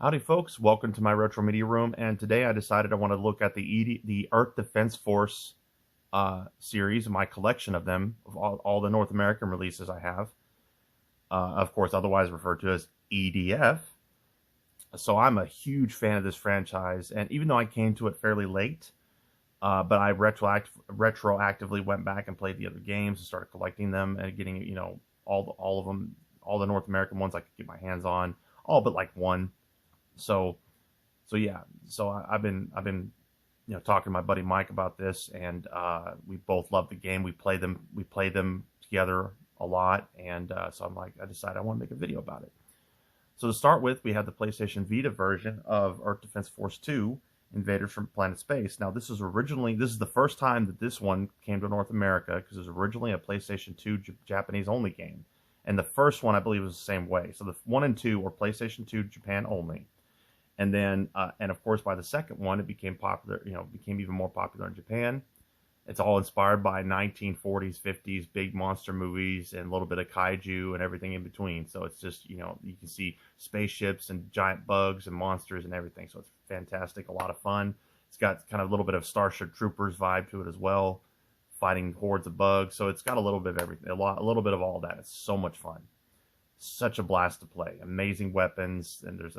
Howdy folks, welcome to my retro media room, and today I decided I want to look at the Earth Defense Force series, my collection of them, of all the North American releases I have, of course otherwise referred to as EDF. So I'm a huge fan of this franchise, and even though I came to it fairly late, but I retroactively went back and played the other games and started collecting them and getting, all of them, all the North American ones I could get my hands on, all but like one. So yeah, I've been talking to my buddy Mike about this, and we both love the game. We play them together a lot, and so I decided I want to make a video about it. So to start with, we have the PlayStation Vita version of Earth Defense Force 2, Invaders from Planet Space. Now this is the first time that this one came to North America, because it was originally a PlayStation 2 Japanese only game, and the first one I believe was the same way. So the 1 and 2 were PlayStation 2 Japan only. And then, and of course, by the second one, it became popular. Became even more popular in Japan. It's all inspired by 1940s, 50s big monster movies and a little bit of kaiju and everything in between. So it's just, you can see spaceships and giant bugs and monsters and everything. So it's fantastic, a lot of fun. It's got kind of a little bit of Starship Troopers vibe to it as well, fighting hordes of bugs. So it's got a little bit of everything, a little bit of all that. It's so much fun, such a blast to play. Amazing weapons, and there's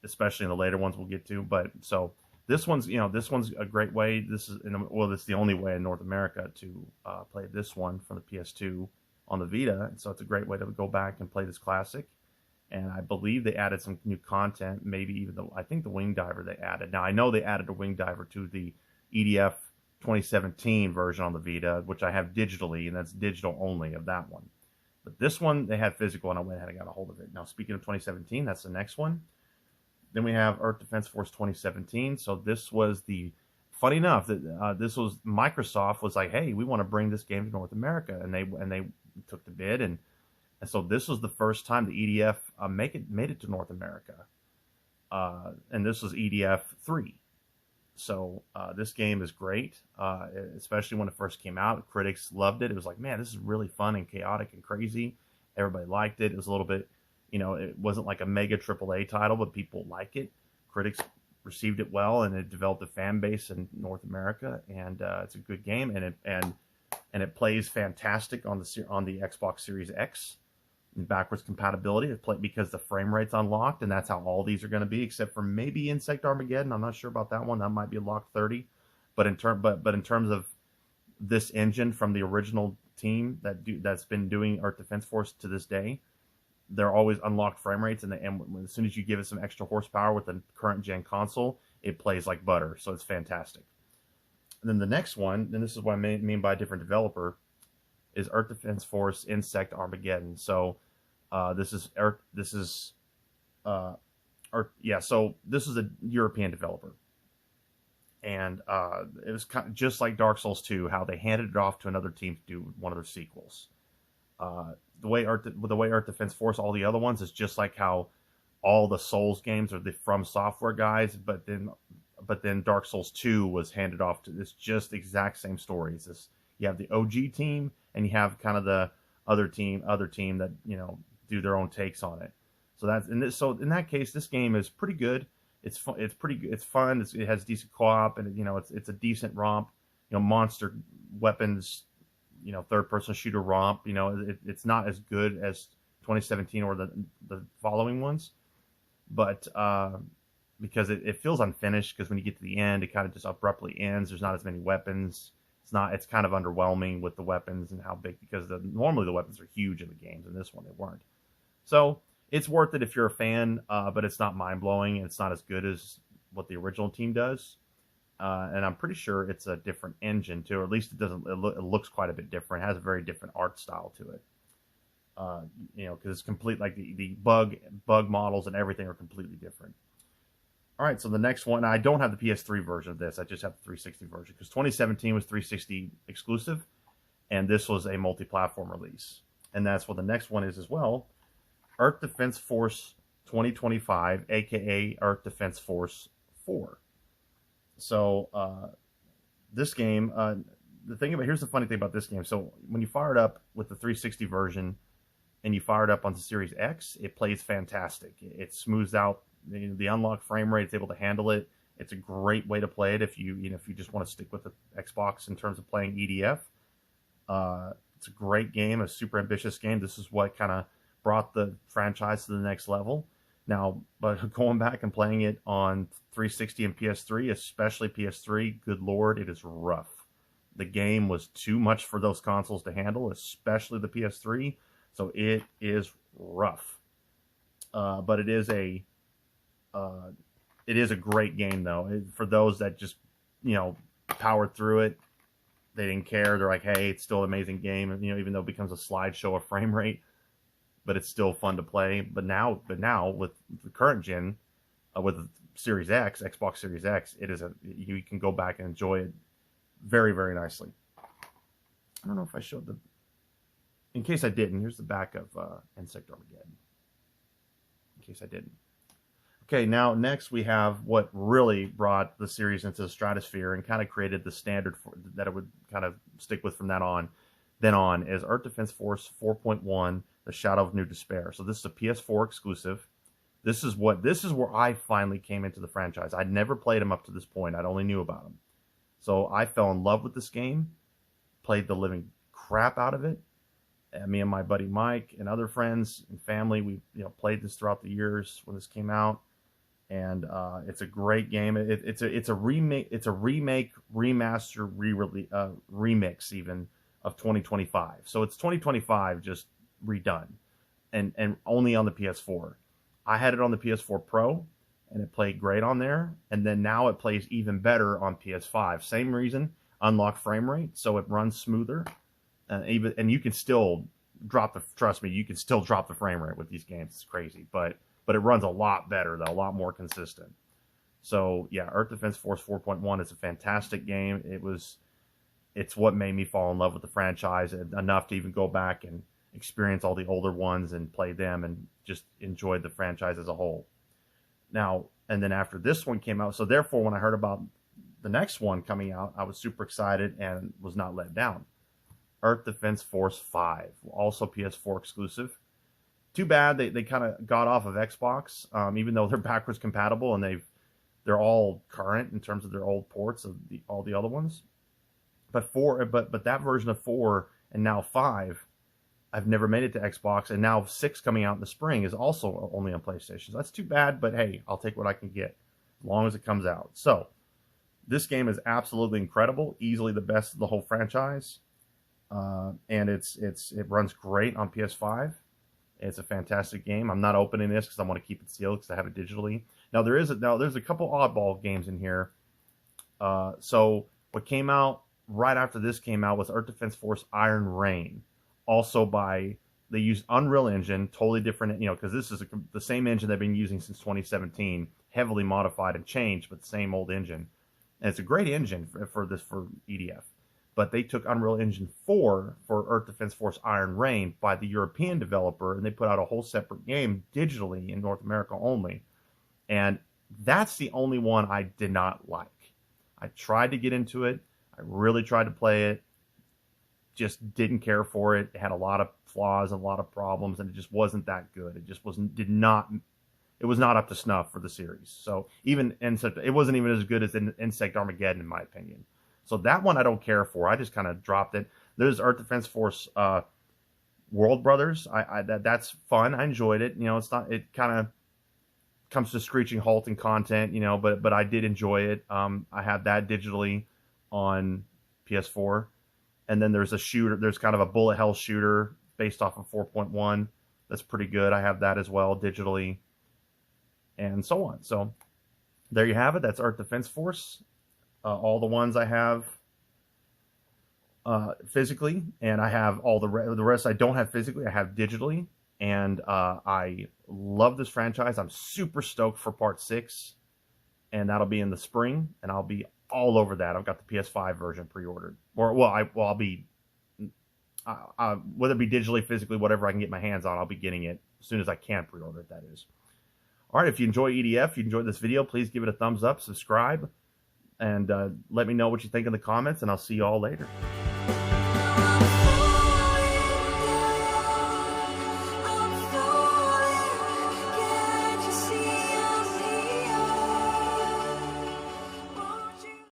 especially in the later ones we'll get to. But so this one's a great way. This is the only way in North America to play this one from the PS2 on the Vita, and so it's a great way to go back and play this classic. And I believe they added some new content, maybe even I think the Wing Diver they added. Now I know they added a Wing Diver to the EDF 2017 version on the Vita, which I have digitally, and that's digital only of that one. But this one they had physical, and I went ahead and got a hold of it. Now speaking of 2017, that's the next one. Then we have Earth Defense Force 2017. So this was funny enough that this was Microsoft was like, hey, we want to bring this game to North America, and they took the bid, and so this was the first time the EDF made it to North America, and this was EDF 3. So this game is great, especially when it first came out. Critics loved it. It was like, man, this is really fun and chaotic and crazy. Everybody liked it. It was a little bit, it wasn't like a mega AAA title, but people like it. Critics received it well, and it developed a fan base in North America. And it's a good game, and it plays fantastic on the Xbox Series X. Backwards compatibility because the frame rate's unlocked, and that's how all these are going to be, except for maybe Insect Armageddon. I'm not sure about that one. That might be locked 30. But in terms of this engine from the original team that's been doing Earth Defense Force to this day, they're always unlocked frame rates, and as soon as you give it some extra horsepower with the current gen console, it plays like butter. So it's fantastic. And then the next one, and this is what I mean by a different developer, is Earth Defense Force Insect Armageddon. So this is a European developer, and it was kind of just like Dark Souls 2, how they handed it off to another team to do one of their sequels. The way Earth Defense Force, all the other ones, is just like how all the Souls games are the From Software guys, but then Dark Souls 2 was handed off to this just exact same story. It's this, you have the OG team, and you have kind of the other team that do their own takes on it. So in that case, this game is pretty good. It's fun. It's fun. It has decent co-op, and it's a decent romp. Monster weapons. Third person shooter romp. It's not as good as 2017 or the following ones, but because it feels unfinished, because when you get to the end, it kind of just abruptly ends. There's not as many weapons. It's kind of underwhelming with the weapons and how big, because normally the weapons are huge in the games, and this one they weren't. So it's worth it if you're a fan, but it's not mind-blowing, and it's not as good as what the original team does. And I'm pretty sure it's a different engine too, or at least it looks quite a bit different. It has a very different art style to it. Because it's complete, like the bug models and everything are completely different. All right, so the next one, I don't have the PS3 version of this. I just have the 360 version, because 2017 was 360 exclusive, and this was a multi-platform release. And that's what the next one is as well. Earth Defense Force 2025, aka Earth Defense Force 4. So this game, here's the funny thing about this game. So when you fire it up with the 360 version, and you fire it up on the Series X, it plays fantastic. It smooths out the unlocked frame rate. It's able to handle it. It's a great way to play it if if you just want to stick with the Xbox in terms of playing EDF. It's a great game, a super ambitious game. This is what kind of brought the franchise to the next level. Now, but going back and playing it on 360 and PS3, especially PS3, good lord, it is rough. The game was too much for those consoles to handle, especially the PS3. So it is rough. But it is a great game though. For those that just powered through it, they didn't care. They're like, hey, it's still an amazing game. Even though it becomes a slideshow of frame rate, but it's still fun to play. But now with the current gen, with the Series X, Xbox Series X, you can go back and enjoy it very, very nicely. I don't know if I showed the. In case I didn't, here's the back of Insect Armageddon. In case I didn't. Okay, now next we have what really brought the series into the stratosphere and kind of created the standard that it would kind of stick with from then on is Earth Defense Force 4.1, The Shadow of New Despair. So this is a PS4 exclusive. This is where I finally came into the franchise. I'd never played them up to this point. I'd only knew about them. So I fell in love with this game, played the living crap out of it. And me and my buddy Mike and other friends and family, we played this throughout the years when this came out. And it's a great game. It's a remake, remaster, remix even of 2025. So it's 2025 just redone, and only on the PS4. I had it on the PS4 Pro, and it played great on there. And then now it plays even better on PS5. Same reason, unlocked frame rate, so it runs smoother. And you can still trust me, you can still drop the frame rate with these games. It's crazy, but it runs a lot better, though, a lot more consistent. So yeah, Earth Defense Force 4.1 is a fantastic game. It's what made me fall in love with the franchise enough to even go back and experience all the older ones and play them and just enjoyed the franchise as a whole. Now, and then after this one came out, so therefore when I heard about the next one coming out, I was super excited and was not let down. Earth Defense Force 5, also PS4 exclusive. Too bad they kind of got off of Xbox, even though they're backwards compatible and they're all current in terms of their old ports of all the other ones. But that version of 4 and now 5, I've never made it to Xbox, and now 6 coming out in the spring is also only on PlayStation. So that's too bad, but hey, I'll take what I can get as long as it comes out. So this game is absolutely incredible, easily the best of the whole franchise, and it runs great on PS5. It's a fantastic game. I'm not opening this because I want to keep it sealed because I have it digitally. Now there's a couple oddball games in here. So what came out right after this came out was Earth Defense Force Iron Rain. Also they used Unreal Engine, totally different, because this is the same engine they've been using since 2017, heavily modified and changed, but the same old engine. And it's a great engine for EDF. But they took Unreal Engine 4 for Earth Defense Force Iron Rain by the European developer, and they put out a whole separate game digitally in North America only. And that's the only one I did not like. I tried to get into it. I really tried to play it. Just didn't care for it. It had a lot of flaws and a lot of problems, and it just wasn't that good. It just it was not up to snuff for the series. So it wasn't even as good as Insect Armageddon, in my opinion. So that one I don't care for. I just kind of dropped it. There's Earth Defense Force World Brothers. That's fun. I enjoyed it. It kind of comes to screeching halt in content, but I did enjoy it. I have that digitally on PS4. And then there's a shooter. There's kind of a bullet hell shooter based off of 4.1. That's pretty good. I have that as well digitally, and so on. So there you have it. That's Earth Defense Force. All the ones I have physically, and I have all the rest I don't have physically. I have digitally, and I love this franchise. I'm super stoked for Part 6, and that'll be in the spring, and I'll be all over that. I've got the PS5 version pre-ordered, I'll be whether it be digitally, physically, whatever I can get my hands on, I'll be getting it as soon as I can pre-order it. That is. All right, if you enjoy EDF, if you enjoyed this video, please give it a thumbs up, subscribe. And let me know what you think in the comments, and I'll see you all later.